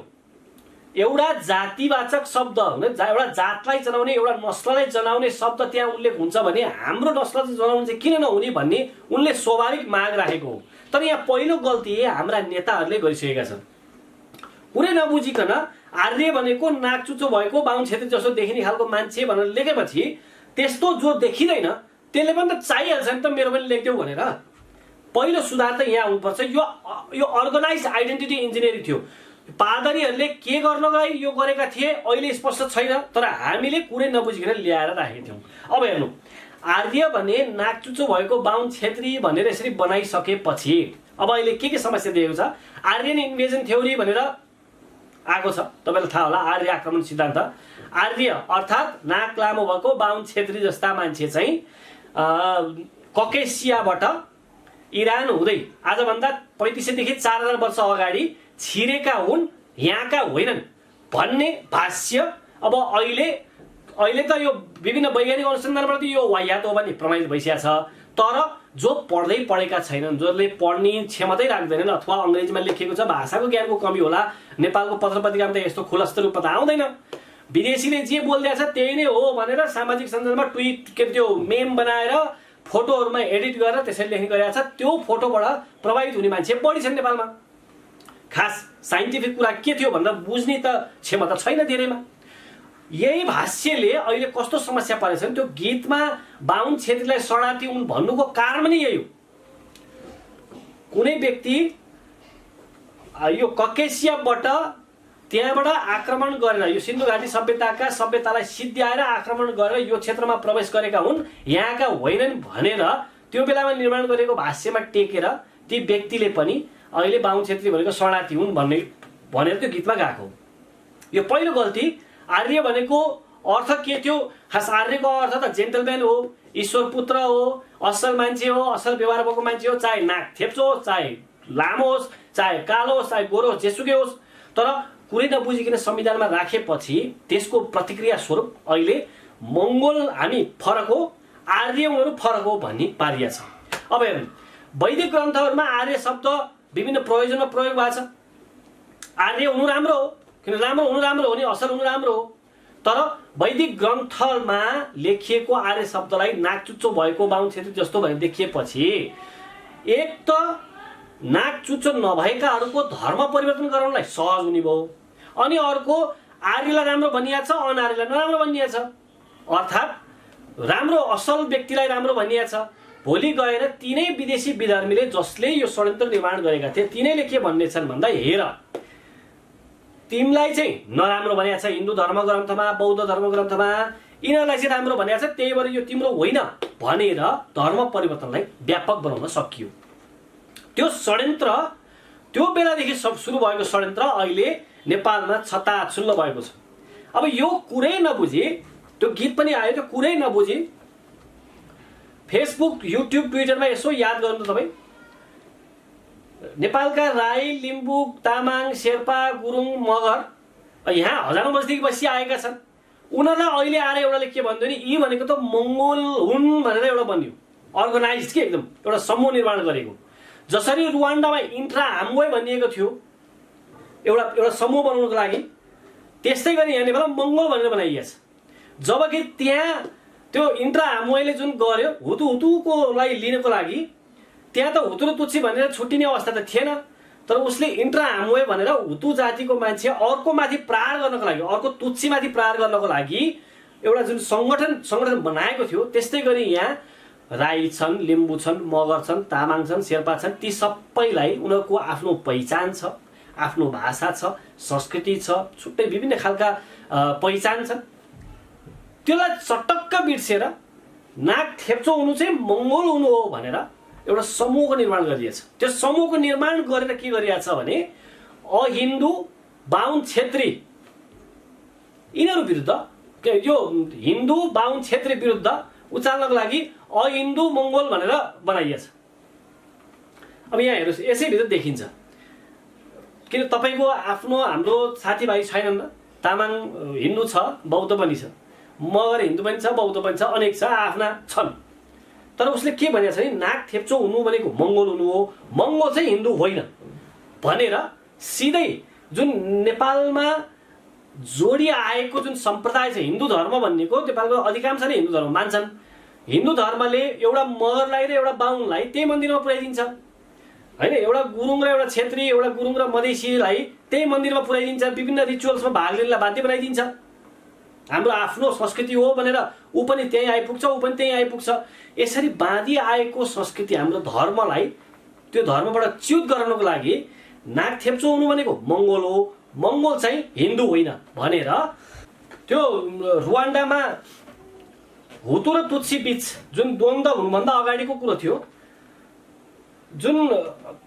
एउटा जातिवाचक शब्द एउटा जातलाई जनाउने, एउटा नस्ललाई जनाउने शब्द त्यहाँ उल्लेख हुन्छ भने हाम्रो नस्ललाई जनाउनु चाहिँ किन नहुने भन्ने उनले स्वाभाविक माग राखेको हो। तर यहाँ पहिलो गल्ती हाम्रा नेताहरूले गरिसकेका छन्। कुरै नबुझिकन आर्य भनेको नाक चुचो भएको, बाहुन छेत्री जस्तो देखिने खालको मान्छे भनेर लेखेपछि त्यस्तो जो देखिँदैन त्यसले पनि त चाहिहाल्छ नि त मेरो पनि लेख्देऊ भनेर। पहिलो सुधार त यहाँ हुनुपर्छ। यो अर्गनाइज आइडेन्टिटी इन्जिनियरिङ थियो। पादरीहरूले के गर्नलाई यो गरेका थिए अहिले स्पष्ट छैन, तर हामीले कुरै नबुझिकन ल्याएर राखेका थियौँ। अब हेर्नु, आर्य भने नाक चुचो भएको, बाहुन छेत्री भनेर यसरी बनाइसकेपछि अब अहिले के समस्या दिएको छ। आर्यन इन्भेजन थ्योरी भनेर आएको छ, तपाईँलाई थाहा होला, आर्य आक्रमण सिद्धान्त। आर्य अर्थात् नाक लामो भएको, बाहुन छेत्री जस्ता मान्छे चाहिँ ककेसियाबाट इरान हुँदै आजभन्दा 3500 देखि 4000 वर्ष अगाडि छिरेका हुन्, यहाँका होइनन् भन्ने भाष्य अब अहिले त यो विभिन्न वैज्ञानिक अनुसन्धानबाट यो वाह्यात हो भने प्रमाणित भइसकेको छ। तर जो पढेका छैनन्, जसले पढ्ने क्षमतै राख्दैनन् अथवा अङ्ग्रेजीमा लेखिएको छ, भाषाको ज्ञानको कमी होला, नेपालको पत्र पत्रिकामा त यस्तो खुलस्त रूपमा त आउँदैन, विदेशीले जे बोलिदिएको छ त्यही नै हो भनेर सामाजिक सञ्जालमा ट्विट त्यो मेम बनाएर फोटोहरूमा एडिट गरेर त्यसरी लेख्ने गरेको छ, त्यो फोटोबाट प्रभावित हुने मान्छे बढी छन् नेपालमा। खास साइन्टिफिक कुरा के थियो भनेर बुझ्ने त क्षमता छैन धेरैमा। यही भाष्यले अहिले कस्तो समस्या परेछ नि, त्यो गीतमा बाहुन छेत्रीलाई शरणार्थी हुन् भन्नुको कारण पनि यही हो। कुनै व्यक्ति यो ककेसियाबाट त्यहाँबाट आक्रमण गरेर यो सिन्धु घाटी सभ्यतालाई सिद्ध्याएर आक्रमण गरेर यो क्षेत्रमा प्रवेश गरेका हुन्, यहाँका होइनन् भनेर त्यो बेलामा निर्माण गरेको भाष्यमा टेकेर ती व्यक्तिले पनि अहिले बाहुन छेत्री भनेको शरणार्थी हुन् भनेर त्यो गीतमा गाएको हो। यो पहिलो गल्ती। आर्य भनेको अर्थ के थियो? खास आर्यको अर्थ त जेन्टलम्यान हो, ईश्वर पुत्र हो, असल मान्छे हो, असल व्यवहार भएको मान्छे हो, चाहे नाक थेप्चो होस्, चाहे लामो होस्, चाहे कालो होस्, चाहे गोरो होस्, जेसुकै होस्। तर कुरै नबुझिकन संविधानमा राखेपछि त्यसको प्रतिक्रिया स्वरूप अहिले मङ्गोल हामी फरक हो, आर्य उनीहरू फरक हो भन्ने पारिया छ। अब हेर्नु, वैदिक ग्रन्थहरूमा आर्य शब्द विभिन्न प्रयोजनमा प्रयोग भएको छ। आर्य हुनु राम्रो हो, किन राम्रो हुनु राम्रो हो नि, असल हुनु राम्रो हो। तर वैदिक ग्रन्थमा लेखिएको आर्य शब्दलाई नाक चुच्चो भएको, बाहुन छेत्री जस्तो भनेर देखिएपछि एक त नाक चुच्चो नभएकाहरूको धर्म परिवर्तन गराउनलाई सहज हुने भयो, अनि अर्को आर्यलाई राम्रो भनिएको छ, अनार्यलाई नराम्रो भनिएको छ। अर्थात् राम्रो असल व्यक्तिलाई राम्रो भनिएको छ। भोलि गएर तिनै विदेशी विधर्मीले जसले यो षड्यन्त्र निर्माण गरेका थिए तिनैले के भन्ने छन् भन्दा हेर तिमीलाई चाहिँ नराम्रो भनेको छ हिन्दू धर्म ग्रन्थमा, बौद्ध धर्म ग्रन्थमा, यिनीहरूलाई चाहिँ राम्रो भनेको छ, त्यही भएर यो तिम्रो होइन भनेर धर्म परिवर्तनलाई व्यापक बनाउन सकियो। त्यो षड्यन्त्र त्यो बेलादेखि सुरु भएको षड्यन्त्र अहिले नेपालमा छताछुल्ल भएको छ। अब यो कुरै नबुझी, त्यो गीत पनि आयो, त्यो कुरै नबुझी फेसबुक, युट्युब, ट्विटरमा यसो याद गर्नु तपाईँ। नेपालका राई, लिम्बू, तामाङ, शेर्पा, गुरुङ, मगर यहाँ हजारौँ वर्षदेखि बसी आएका छन्। उनीहरूलाई अहिले आएर एउटाले के भन्यो नि, यी भनेको त मङ्गोल हुन् भनेर एउटा बन्यो, अर्गनाइज के एकदम एउटा समूह निर्माण गरेको। जसरी रुवान्डामा इन्ट्रा हाम्वे भनिएको थियो एउटा समूह बनाउनको लागि, त्यस्तै गरी यहाँ नेपालमा मङ्गोल भनेर बनाइएको छ। जबकि त्यहाँ त्यो इन्ट्रा हाम्वेले जुन गर्यो हुतुको लागि लिनको लागि, त्यहाँ त हुतु र तुच्सी भनेर छुट्टिने अवस्था त थिएन। तर उसले इन्ट्रा हाम्वे भनेर हुतु जातिको मान्छे अर्को माथि प्रहार गर्नको लागि, अर्को तुच्सी माथि प्रहार गर्नको लागि एउटा जुन सङ्गठन बनाएको थियो। त्यस्तै गरी यहाँ राई छन्, लिम्बू छन्, मगर छन्, तामाङ छन्, शेर्पा छन्, ती सबैलाई उनीहरूको आफ्नो पहिचान छ, आफ्नो भाषा छ, संस्कृति छ, छुट्टै विभिन्न खालका पहिचान छन्। त्यसलाई चटक्क बिर्सेर नाक थेप्चो हुनु चाहिँ मङ्गोल हुनु हो भनेर एउटा समूहको निर्माण गरिएको छ। त्यो समूहको निर्माण गरेर के गरिएको छ भने अहिन्दू, बाहुन, छेत्री यिनीहरू विरुद्ध, यो हिन्दू, बाहुन, छेत्री विरुद्ध उचाल्नको लागि अहिन्दू मङ्गोल भनेर बनाइएको छ। अब यहाँ हेर्नुहोस्, यसैभित्र देखिन्छ किन तपाईँको आफ्नो हाम्रो साथीभाइ छैनन् र? तामाङ हिन्दू छ, बौद्ध पनि छ, मगर हिन्दू पनि छ, बौद्ध पनि छ, अनेक छ, आफ्ना छन्। तर उसले के भनेको छ भने नाक थेप्चो हुनु भनेको मङ्गोल हुनु हो, मङ्गोल चाहिँ हिन्दू होइन भनेर सिधै जुन नेपालमा जोडी आएको जुन सम्प्रदाय छ हिन्दू धर्म भन्नेको, नेपालको अधिकांशले हिन्दू धर्म मान्छन्। हिन्दू धर्मले एउटा मगरलाई र एउटा बाहुनलाई त्यही मन्दिरमा पुर्याइदिन्छ होइन, एउटा गुरुङ र एउटा छेत्री, एउटा गुरुङ र मधेसीलाई त्यही मन्दिरमा पुर्याइदिन्छ, विभिन्न रिचुअल्समा भाग लिनलाई बाध्य बनाइदिन्छ। हाम्रो आफ्नो संस्कृति हो भनेर ऊ पनि त्यहीँ आइपुग्छ, ऊ पनि त्यहीँ आइपुग्छ। यसरी बाँधी आएको संस्कृति हाम्रो धर्मलाई, त्यो धर्मबाट च्युत गराउनको लागि नाक थेप्चो हुनु भनेको मङ्गोल हो, मङ्गोल चाहिँ हिन्दू होइन भनेर त्यो रुवान्डामा हुतु र तुत्सी बीच जुन द्वन्द्व हुनुभन्दा अगाडिको कुरो थियो, जुन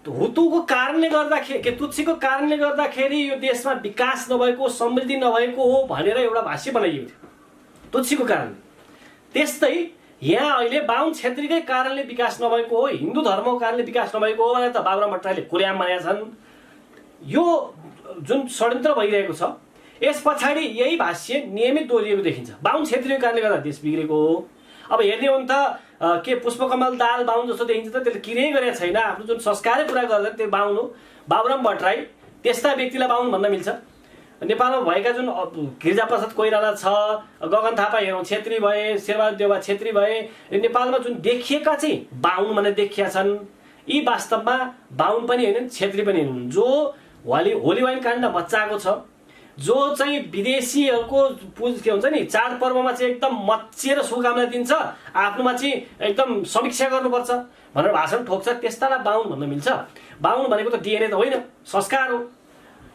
हुतुको कारणले गर्दाखेरि के तुत्सीको कारणले गर्दाखेरि यो देशमा विकास नभएको, समृद्धि नभएको हो भनेर एउटा भाष्य बनाइएको थियो तुत्सीको कारणले। त्यस्तै यहाँ अहिले बाहुन छेत्रीकै कारणले विकास नभएको हो, हिन्दू धर्मको कारणले विकास नभएको हो भनेर त बाबुराम भट्टराईले कुर्याम भनेका छन्। यो जुन षड्यन्त्र भइरहेको छ यस पछाडि यही भाष्य नियमित दोहोरिएको देखिन्छ। बाहुन छेत्रीको कारणले गर्दा देश बिग्रेको हो। अब हेर्ने हो भने त के पुष्पकमल दाल बाहुन जस्तो देखिन्छ त, त्यसले किरै गरेको छैन, आफ्नो जुन संस्कारै पुरा गर्दैन त्यो बाहुन हो। बाबुराम भट्टराई त्यस्ता व्यक्तिलाई बाहुन भन्न मिल्छ। नेपालमा भएका जुन गिरिजाप्रसाद कोइराला छ, गगन थापा हेरौँ छेत्री भए, शेरबहादुर देउवा छेत्री भए, नेपालमा जुन देखिएका चाहिँ बाहुन भनेर देखिएका छन्, यी वास्तवमा बाहुन पनि होइनन्, छेत्री पनि होइनन्। जो होली वाइन काण्ड मच्चाएको छ, जो चाहिँ विदेशीहरूको के हुन्छ नि चाडपर्वमा चाहिँ एकदम मच्चिएर शुभकामना दिन्छ, आफ्नोमा चाहिँ एकदम समीक्षा गर्नुपर्छ भनेर भाषण ठोक्छ, त्यस्तालाई बाहुन भन्न मिल्छ। बाहुन भनेको त डिएनए त होइन, संस्कार हो।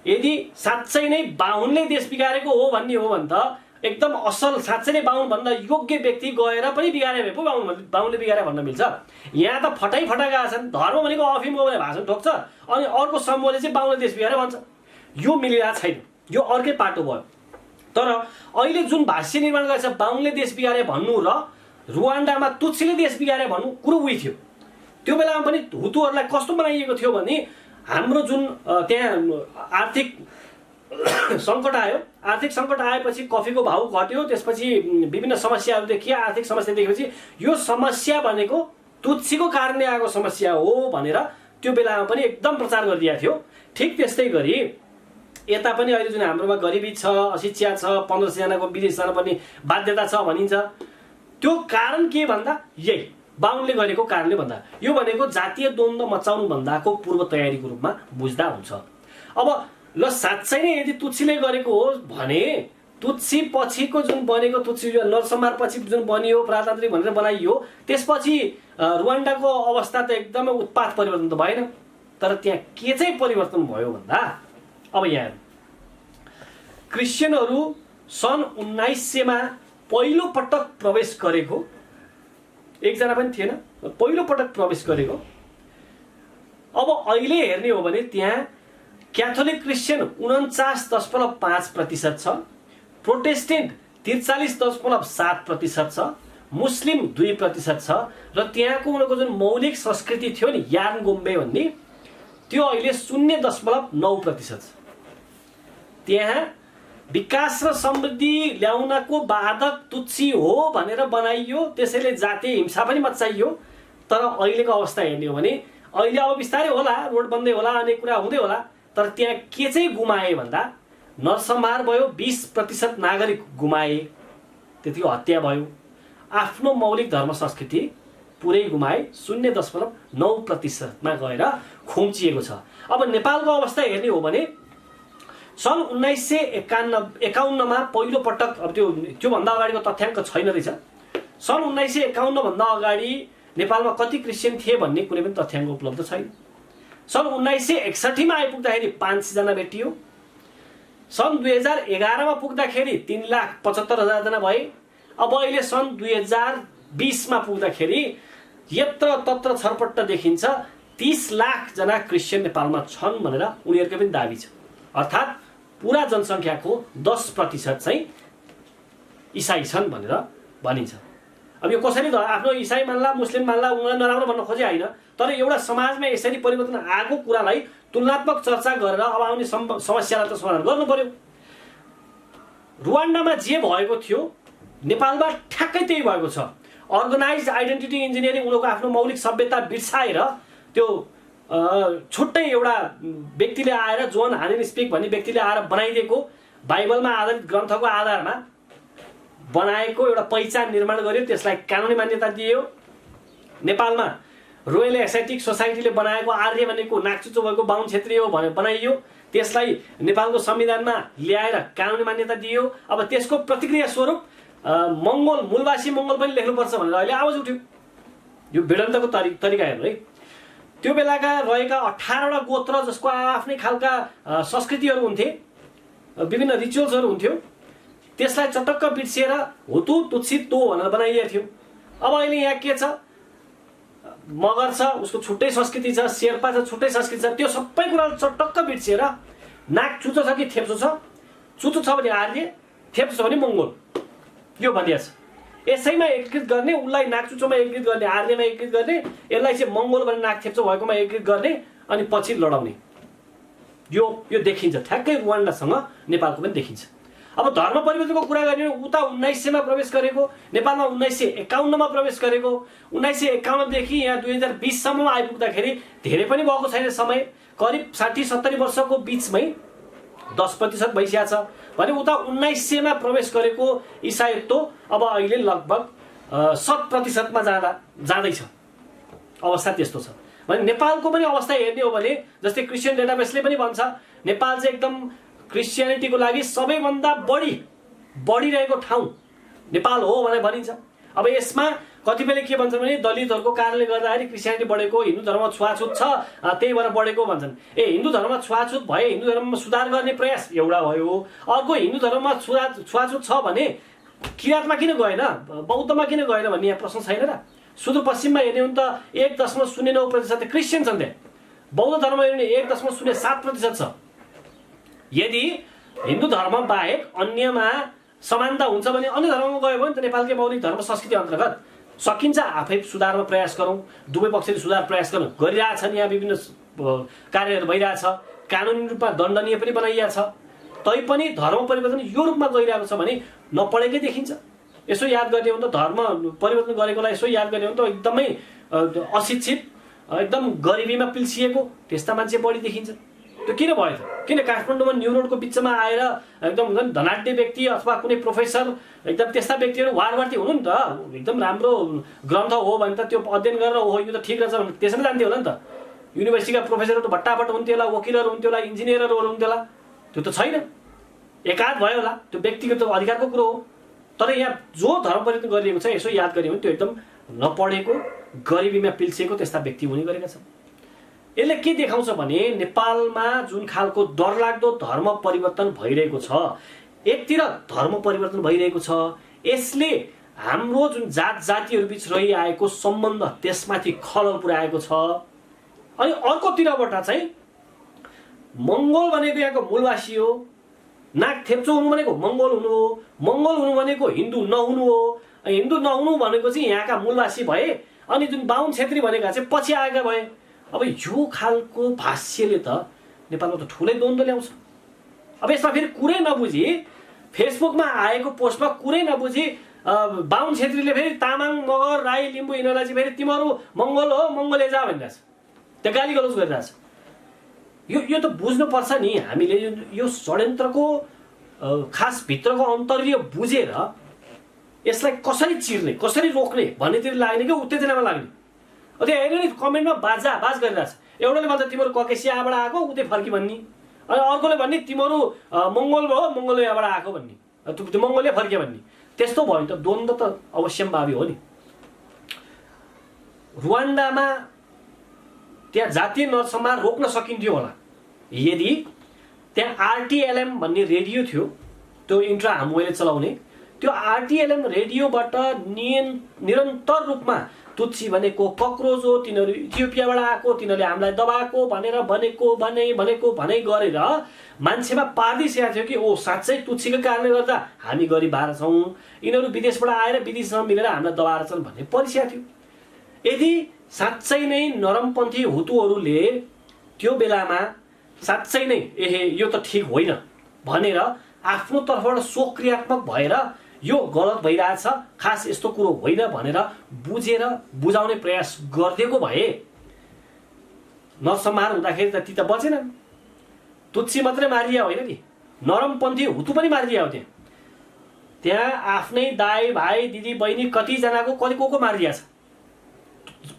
यदि साँच्चै नै बाहुनले देश बिगारेको हो भन्ने हो भने त एकदम असल साँच्चै नै बाहुन भन्दा योग्य व्यक्ति गएर पनि बिगारे भए पो बाहुनले बिगारे भन्न मिल्छ। यहाँ त फटाइ फटाएका छन्, धर्म भनेको अफिम हो भनेर भाषण ठोक्छ, अनि अर्को समूहले चाहिँ बाहुनले देश बिगारे भन्छ। यो मिलिरहेको छैन, यो अर्कै पाटो भयो। तर अहिले जुन भाष्य निर्माण गरेछ बाहुनले देश बिगारे भन्नु र रुवान्डामा तुत्सीले देश बिगारे भन्नु कुरो उही थियो। त्यो बेलामा पनि हुतुहरूलाई कस्तो बनाइएको थियो भने हाम्रो जुन त्यहाँ आर्थिक सङ्कट आयो, आर्थिक सङ्कट आएपछि कफीको भाउ घट्यो, त्यसपछि विभिन्न समस्याहरू देखिए, आर्थिक समस्या देखेपछि यो समस्या भनेको तुत्सीको कारणले आएको समस्या हो भनेर त्यो बेलामा पनि एकदम प्रचार गरिदिएको थियो। ठिक त्यस्तै गरी यता पनि अहिले जुन हाम्रोमा गरिबी छ, अशिक्षा छ, 1500 जनाको विदेश जान पनि बाध्यता छ भनिन्छ, त्यो कारण के भन्दा यही बाहुनले गरेको कारणले भन्दा यो भनेको जातीय द्वन्द्व मचाउनु भन्दाको पूर्व तयारीको रूपमा बुझ्दा हुन्छ। अब ल साँच्चै नै यदि तुत्सीले गरेको हो भने तुत्सी पछिको जुन बनेको तुत्सी नरसंहार पछि जुन बनियो प्रजातान्त्रिक भनेर बनाइयो, त्यसपछि रुवान्डाको अवस्था त एकदमै उत्पात परिवर्तन त भएन। तर त्यहाँ के चाहिँ परिवर्तन भयो भन्दा अब यहाँ क्रिस्चियनहरू सन् 1900 मा पहिलो पटक प्रवेश गरेको, एकजना पनि थिएन, पहिलो पटक प्रवेश गरेको। अब अहिले हेर्ने हो भने त्यहाँ क्याथोलिक क्रिस्चियन 49.5% छ, प्रोटेस्टेन्ट 43.7% छ, मुस्लिम 2% छ र त्यहाँको उनीहरूको जुन मौलिक संस्कृति थियो नि यानगोम्बे भन्ने त्यो अहिले 0.9% छ। त्यहाँ विकास र समृद्धि ल्याउनको बाधक तुच्ची हो भनेर बनाइयो, त्यसैले जातीय हिंसा पनि मच्चाइयो। तर अहिलेको अवस्था हेर्ने हो भने अहिले अब बिस्तारै होला, रोड बन्दै होला, अनेक कुरा हुँदै होला, तर त्यहाँ के चाहिँ गुमाए भन्दा नरसंहार भयो, 20% नागरिक गुमाए, त्यतिको हत्या भयो, आफ्नो मौलिक धर्म संस्कृति पुरै गुमाए, 0.9% मा गएर खुम्चिएको छ। अब नेपालको अवस्था हेर्ने हो भने सन् 1951 मा पहिलो पटक, अब त्योभन्दा अगाडिको तथ्याङ्क छैन रहेछ, सन् 1951 भन्दा अगाडि नेपालमा कति क्रिस्चियन थिए भन्ने कुनै पनि तथ्याङ्क उपलब्ध छैन। सन् 1961 मा आइपुग्दाखेरि 500 जना भेटियो। सन् 2011 मा पुग्दाखेरि 3,75,000 जना भए। अब अहिले सन् 2020 मा पुग्दाखेरि यत्र तत्र छरपट्ट देखिन्छ 30 लाख जना क्रिस्चियन नेपालमा छन् भनेर उनीहरूको पनि दाबी छ। अर्थात् पुरा जनसङ्ख्याको 10% चाहिँ इसाई छन् भनेर भनिन्छ। अब यो कसरी आफ्नो इसाई मान्ला, मुस्लिम मान्ला, उनीलाई नराम्रो भन्न खोजे होइन, तर एउटा समाजमा यसरी परिवर्तन आएको कुरालाई तुलनात्मक चर्चा गरेर अब आउने समस्यालाई त समाधान गर्नु पर्यो। रुवान्डामा जे भएको थियो नेपालमा ठ्याक्कै त्यही भएको छ। अर्गनाइज आइडेन्टिटी इन्जिनियरिङ उनीहरूको आफ्नो मौलिक सभ्यता बिर्साएर त्यो छुट्टै एउटा व्यक्तिले आएर जोन हानिन स्पिक भन्ने व्यक्तिले आएर बनाइदिएको बाइबलमा आधारित ग्रन्थको आधारमा बनाएको एउटा पहिचान निर्माण गर्यो, त्यसलाई कानुनी मान्यता दियो। नेपालमा रोयल एस्थेटिक सोसाइटीले बनाएको आर्य भनेको नाकचुचो भएको बाहुन क्षेत्रीय हो भनेर बनाइयो, त्यसलाई नेपालको संविधानमा ल्याएर कानुनी मान्यता दियो। अब त्यसको प्रतिक्रिया स्वरूप मङ्गोल, मूलवासी मङ्गोल पनि लेख्नुपर्छ भनेर अहिले आवाज उठ्यो। यो भिडन्तको तरिका हेर्नु है। त्यो बेलाका रहेका 18 वटा गोत्र जसको आफ्नै खालका संस्कृतिहरू हुन्थे, विभिन्न रिचुअल्सहरू हुन्थ्यो, त्यसलाई चटक्क बिर्सिएर हुतु तुत्सी तो भनेर बनाइएको थियो। अब अहिले यहाँ के छ, मगर छ, उसको छुट्टै संस्कृति छ, शेर्पा छ, छुट्टै संस्कृति छ, त्यो सबै कुरा चटक्क बिर्सिएर नाक चुचो छ कि थेप्चो छ, चुचो छ भने आर्य, थेप्चो छ भने मङ्गोल, यो भनिएको छ। यसैमा एकीकृत गर्ने, उसलाई नाकचुचोमा एकीकृत गर्ने, आर्यमा एकीकृत गर्ने, यसलाई चाहिँ मङ्गोल भने नाक थेप्चो भएकोमा एकीकृत गर्ने, अनि पछि लडाउने। यो देखिन्छ ठ्याक्कै रुवान्डासँग नेपालको पनि देखिन्छ। अब धर्म परिवर्तनको कुरा गर्ने उता 1900 मा प्रवेश गरेको, नेपालमा 1951 मा प्रवेश गरेको, 1951 देखि यहाँ 2020 सम्ममा आइपुग्दाखेरि धेरै पनि भएको छैन समय, करिब 60-70 वर्षको बिचमै 10% भइसकेको छ भने उता 1900 मा प्रवेश गरेको इसाईत्व अब अहिले लगभग 7% मा जाँदैछ। अवस्था त्यस्तो छ भने नेपालको पनि अवस्था हेर्ने हो भने जस्तै क्रिस्चियन डेटाबेसले पनि भन्छ नेपाल चाहिँ एकदम क्रिस्चियनिटीको लागि सबैभन्दा बढिरहेको ठाउँ नेपाल हो भनेर भनिन्छ। अब यसमा कतिपयले के भन्छन् भने दलितहरूको कारणले गर्दाखेरि क्रिस्चियनिटी बढेको, हिन्दू धर्ममा छुवाछुत छ त्यही भएर बढेको भन्छन्। हिन्दू धर्ममा छुवाछुत भए हिन्दू धर्ममा सुधार गर्ने प्रयास एउटा भयो। अर्को हिन्दू धर्ममा छुवाछुत छ भने किराँतमा किन गएन, बौद्धमा किन गएन भन्ने यहाँ प्रश्न छैन र। सुदूरपश्चिममा हेर्ने हो भने त 1.09% क्रिस्चियन छन्, त्यहाँ बौद्ध धर्म हेर्ने 1.07% छ। यदि हिन्दू धर्म बाहेक अन्यमा समानता हुन्छ भने अन्य धर्ममा गयो भने त नेपालकै मौलिक धर्म संस्कृति अन्तर्गत सकिन्छ। आफै सुधारमा प्रयास गरौँ, दुवै पक्षले सुधार प्रयास गर्नु गरिरहेछन्। यहाँ विभिन्न कार्यहरू भइरहेछ, कानुनी रूपमा दण्डनीय पनि बनाइएको छ। तैपनि धर्म परिवर्तन यो रूपमा गइरहेको छ भने नपढेकै देखिन्छ। यसो याद गर्ने हो भने त धर्म परिवर्तन गरेकोलाई यसो याद गर्ने हो भने त एकदमै अशिक्षित, एकदम गरिबीमा पिल्सिएको त्यस्ता मान्छे बढी देखिन्छ। त्यो किन भयो त? किन काठमाडौँमा न्यू रोडको बिचमा आएर एकदम धनाढ्य व्यक्ति अथवा कुनै प्रोफेसर एकदम त्यस्ता व्यक्तिहरू वारवार्ती हुनु नि त, एकदम राम्रो ग्रन्थ हो भने त त्यो अध्ययन गरेर हो यो त ठिक रहेछ भने त्यसैले जान्थ्यो होला नि त। युनिभर्सिटीका प्रोफेसरहरू त भट्टाभट हुन्थ्यो होला, वकिलहरू हुन्थ्यो होला, इन्जिनियरहरू हुन्थ्यो होला, त्यो त छैन। एकाध भयो होला, त्यो व्यक्तिगत अधिकारको कुरो हो। तर यहाँ जो धर्म परिवर्तन गरिएको छ यसो याद गऱ्यो भने त्यो एकदम नपढेको, गरिबीमा पिल्सिएको त्यस्ता व्यक्ति हुने गरेका छन्। यसले के देखाउँछ भने नेपालमा जुन खालको डरलाग्दो धर्म परिवर्तन भइरहेको छ, एकतिर धर्म परिवर्तन भइरहेको छ, यसले हाम्रो जुन जातिहरू बीच रहिआएको सम्बन्ध त्यसमाथि खलल पुर्याएको छ। अनि अर्कोतिरबाट चाहिँ मङ्गोल भनेको यहाँको मूलवासी हो, नाक थेप्चो हुनु भनेको मङ्गोल हुनु हो, मङ्गोल हुनु भनेको हिन्दू नहुनु हो हिन्दू नहुनु भनेको चाहिँ यहाँका मूलवासी भए, अनि जुन बाहुन छेत्री भनेका चाहिँ पछि आएका भए। अब यो खालको भाष्यले त नेपालमा त ठुलै द्वन्द्व ल्याउँछ। अब यसमा फेरि कुरै नबुझी, फेसबुकमा आएको पोस्टमा कुरै नबुझी बाहुन छेत्रीले फेरि तामाङ, मगर, राई, लिम्बू यिनीहरूलाई चाहिँ फेरि तिमीहरू मङ्गोल हो, मङ्गोले जा भनिरहेछ, त्यो गाली गलौज गरिरहेछ। यो त बुझ्नुपर्छ नि हामीले। यो षड्यन्त्रको खास भित्रको अन्तर्य बुझेर यसलाई कसरी चिर्ने, कसरी रोक्ने भन्नेतिर लाग्ने कि उत्तेजनामा लाग्ने। त्यो हेर्नु नि कमेन्टमा बाज गरिरहेछ। एउटाले भन्छ तिमीहरू ककेसियाबाट आएको, उतै फर्की भन्ने, अनि अर्कोले भन्ने तिमीहरू मङ्गोल हो, मङ्गोल यहाँबाट आएको भन्ने, त्यो मङ्गोलिया फर्के भन्ने। त्यस्तो भयो नि त द्वन्द्व त अवश्यम्भावी हो नि। रुवान्डामा त्यहाँ जातीय नरसंहार रोक्न सकिन्थ्यो होला यदि त्यहाँ आरटीएलएम भन्ने रेडियो थियो, त्यो इन्ट्रा हामवेले चलाउने। त्यो आरटीएलएम रेडियोबाट निरन्तर रूपमा तुत्सी भनेको कक्रोच हो, तिनीहरू इथियोपियाबाट आएको, तिनीहरूले हामीलाई दबाएको भनेर भनेको गरेर मान्छेमा पार्दिसकेको थियो कि ओ साँच्चै तुत्सीको कारणले गर्दा हामी गरिब भएर छौँ, यिनीहरू विदेशबाट आएर विदेशसँग मिलेर हामीलाई दबाएर छन् भन्ने परिसकेको थियो। यदि साँच्चै नै नरमपन्थी हुतुहरूले त्यो बेलामा साँच्चै नै यो त ठिक होइन भनेर आफ्नो तर्फबाट स्वक्रियात्मक भएर यो गलत भइरहेछ, खास यस्तो कुरो होइन भनेर बुझेर बुझाउने प्रयास गरिदिएको भए नरसंहार हुँदाखेरि त ती त बचेनन्। तुत्सी मात्रै मारिया होइन नि, नरमपन्थी हुतु पनि मारिया हो। त्यहाँ आफ्नै दाइ भाइ दिदी बहिनी कतिजनाको को मारिया छ।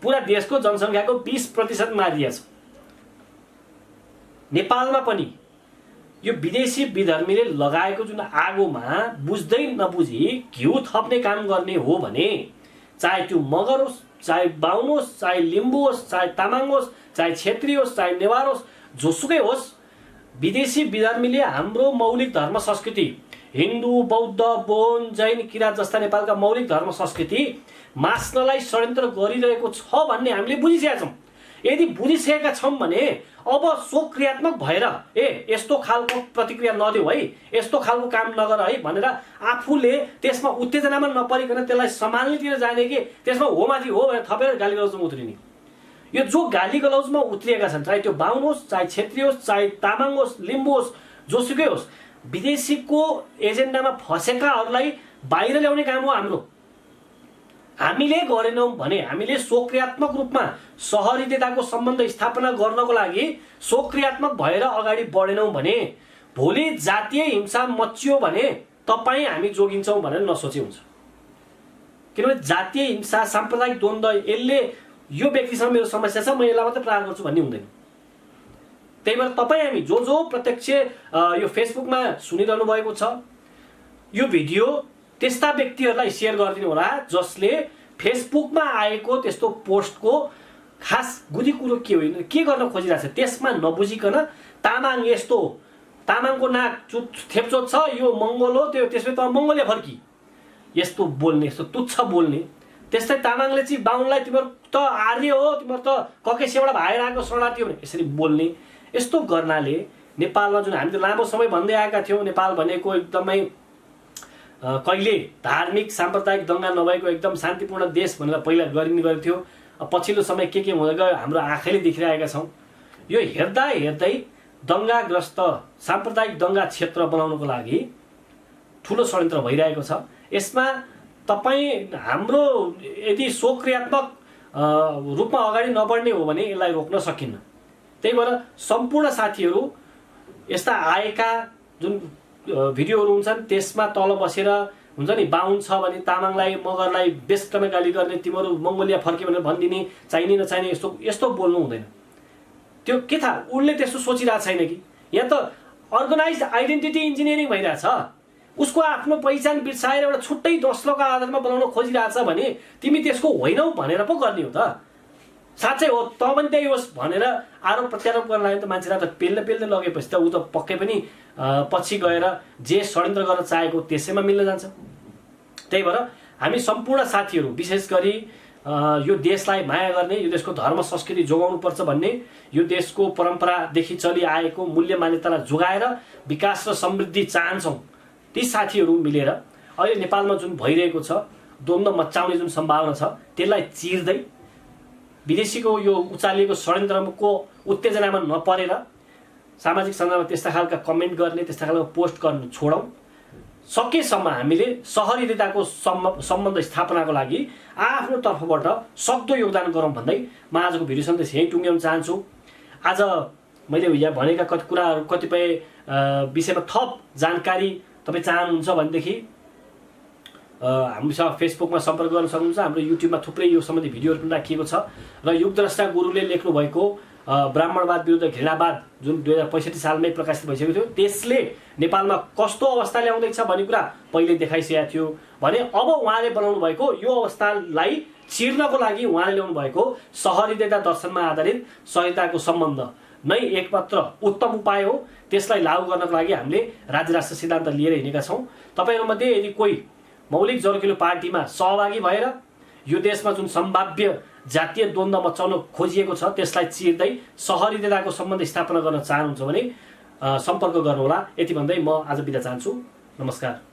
पुरा देशको जनसङ्ख्याको 20% मारिया छ। नेपालमा पनि यो विदेशी विधर्मीले लगाएको जुन आगोमा बुझ्दै नबुझी घिउ थप्ने काम गर्ने हो भने, चाहे त्यो मगर होस्, चाहे बाहुन होस्, चाहे लिम्बू होस्, चाहे तामाङ होस्, चाहे छेत्री होस्, चाहे नेवार होस्, जोसुकै होस्, विदेशी विधर्मीले हाम्रो मौलिक धर्म संस्कृति, हिन्दू, बौद्ध, बोन, जैन, किराँत जस्ता नेपालका मौलिक धर्म संस्कृति मास्नलाई षड्यन्त्र गरिरहेको छ भन्ने हामीले बुझिसकेका छौँ। यदि बुझिसकेका छौँ भने अब स्वक्रियात्मक भएर यस्तो खालको प्रतिक्रिया नदेऊ है, यस्तो खालको काम नगर है भनेर आफूले त्यसमा उत्तेजनामा नपरिकन त्यसलाई सम्हाल्नेतिर जाने कि त्यसमा हो माथि हो भनेर थपेर गाली गलौजमा उत्रिने। यो जो गाली गलौजमा उत्रिएका छन्, चाहे त्यो बाहुन होस्, चाहे छेत्री होस्, चाहे तामाङ होस्, लिम्बू होस्, जोसुकै होस्, विदेशीको एजेन्डामा फसेकाहरूलाई बाहिर ल्याउने काम हो हाम्रो। हामीले गरेनौँ भने, हामीले स्वक्रियात्मक रूपमा सहरिताको सम्बन्ध स्थापना गर्नको लागि स्वक्रियात्मक भएर अगाडि बढेनौँ भने भोलि जातीय हिंसा मच्चियो भने तपाईँ हामी जोगिन्छौँ भनेर नसोचे हुन्छ। किनभने जातीय हिंसा, साम्प्रदायिक द्वन्द्व, यसले यो व्यक्तिसँग मेरो समस्या छ म यसलाई मात्रै प्रहार गर्छु भन्ने हुँदैन। त्यही भएर तपाईँ हामी जो प्रत्यक्ष यो फेसबुकमा सुनिरहनु भएको छ, यो भिडियो त्यस्ता व्यक्तिहरूलाई सेयर गरिदिनु होला जसले फेसबुकमा आएको त्यस्तो पोस्टको खास गुदी कुरो के होइन, के गर्न खोजिरहेको छ त्यसमा नबुझिकन तामाङ यस्तो, तामाङको नाक थेप्चो छ, यो मङ्गोल हो, त्यो त्यसमै त मङ्गोलिया फर्की, यस्तो बोल्ने, यस्तो तुच्छ बोल्ने। त्यस्तै तामाङले चाहिँ बाहुनलाई तिमीहरू त आर्य हो, तिमीहरू त ककेसियाबाट भागेर आएको शरणार्थी हो भने यसरी बोल्ने। यस्तो गर्नाले नेपालमा जुन हामी त लामो समय भन्दै आएका थियौँ, नेपाल भनेको एकदमै कहिले धार्मिक साम्प्रदायिक दङ्गा नभएको एकदम शान्तिपूर्ण देश भनेर पहिला गरिने गर्थ्यो। पछिल्लो समय के हुँदै गयो हाम्रो आँखाले देखिरहेका छौँ। यो हेर्दा हेर्दै दङ्गाग्रस्त साम्प्रदायिक दङ्गा क्षेत्र बनाउनको लागि ठुलो षड्यन्त्र भइरहेको छ। यसमा तपाईँ हाम्रो यदि स्वक्रियात्मक रूपमा अगाडि नबढ्ने हो भने यसलाई रोक्न सकिन्न। त्यही भएर सम्पूर्ण साथीहरू यस्ता आएका जुन भिडियोहरू हुन्छन् त्यसमा तल बसेर हुन्छ नि, बाहुन छ भने तामाङलाई मगरलाई बेस्टमा गाली गर्ने, तिमीहरू मङ्गोलिया फर्के भनेर भनिदिने, चाहिने नचाहिने यस्तो बोल्नु हुँदैन। त्यो के थाहा उसले त्यस्तो सोचिरहेको छैन कि यहाँ त अर्गनाइज आइडेन्टिटी इन्जिनियरिङ भइरहेछ। उसको आफ्नो पहिचान बिर्साएर एउटा छुट्टै नस्लको आधारमा बनाउन खोजिरहेछ भने तिमी त्यसको होइनौ भनेर पो गर्ने हो त। साँच्चै हो त पनि त्यही होस् भनेर आरोप प्रत्यारोप गर्न लाग्यो त मान्छेलाई त पेल्दै लगेपछि त ऊ त पक्कै पनि पछि गएर जे षड्यन्त्र गर्न चाहेको त्यसैमा मिल्न जान्छ। त्यही भएर हामी सम्पूर्ण साथीहरू विशेष गरी यो देशलाई माया गर्ने, यो देशको धर्म संस्कृति जोगाउनुपर्छ भन्ने, यो देशको परम्परादेखि चलिआएको मूल्य मान्यतालाई जोगाएर विकास र समृद्धि चाहन्छौँ ती साथीहरू मिलेर अहिले नेपालमा जुन भइरहेको छ द्वन्द्व मच्चाउने जुन सम्भावना छ त्यसलाई चिर्दै विदेशीको यो उचालिएको षड्यन्त्रको उत्तेजनामा नपरेर सामाजिक सञ्जालमा त्यस्ता खालका कमेन्ट गर्ने, त्यस्ता खालको पोस्ट गर्न छोडौँ। सकेसम्म हामीले सहरीयताको सम्बन्ध स्थापनाको लागि आफ्नो तर्फबाट सक्दो योगदान गरौँ भन्दै म आजको भिडियो सन्देश यहीँ टुङ्ग्याउन चाहन्छु। आज मैले यहाँ भनेका कुराहरू कतिपय विषयमा थप जानकारी तपाईँ चाहनुहुन्छ भनेदेखि हामीसँग फेसबुकमा सम्पर्क गर्न सक्नुहुन्छ। हाम्रो युट्युबमा थुप्रै यो सम्बन्धी भिडियोहरू पनि राखिएको छ र युगद्रष्टा गुरुले लेख्नु भएको ब्राह्मणवाद विरुद्ध घृणावाद जुन 2065 सालमै प्रकाशित भइसकेको थियो, त्यसले नेपालमा कस्तो अवस्था ल्याउँदैछ भन्ने कुरा पहिले देखाइसकेको थियो भने अब उहाँले बनाउनु भएको यो अवस्थालाई चिर्नको लागि उहाँले ल्याउनु भएको सहरीयता दर्शनमा आधारित सहरीयताको सम्बन्ध नै एकमात्र उत्तम उपाय हो। त्यसलाई लागू गर्नको लागि हामीले राज्य राष्ट्र सिद्धान्त लिएर हिँडेका छौँ। तपाईँहरूमध्ये यदि कोही मौलिक जरकिलो पार्टीमा सहभागी भएर यो देशमा जुन सम्भाव्य जातीय द्वन्द्व मचाउन खोजिएको छ त्यसलाई चिर्दै सहरीयताको सम्बन्ध स्थापना गर्न चाहनुहुन्छ भने सम्पर्क गर्नुहोला। यति भन्दै म आज बिदा चाहन्छु। नमस्कार।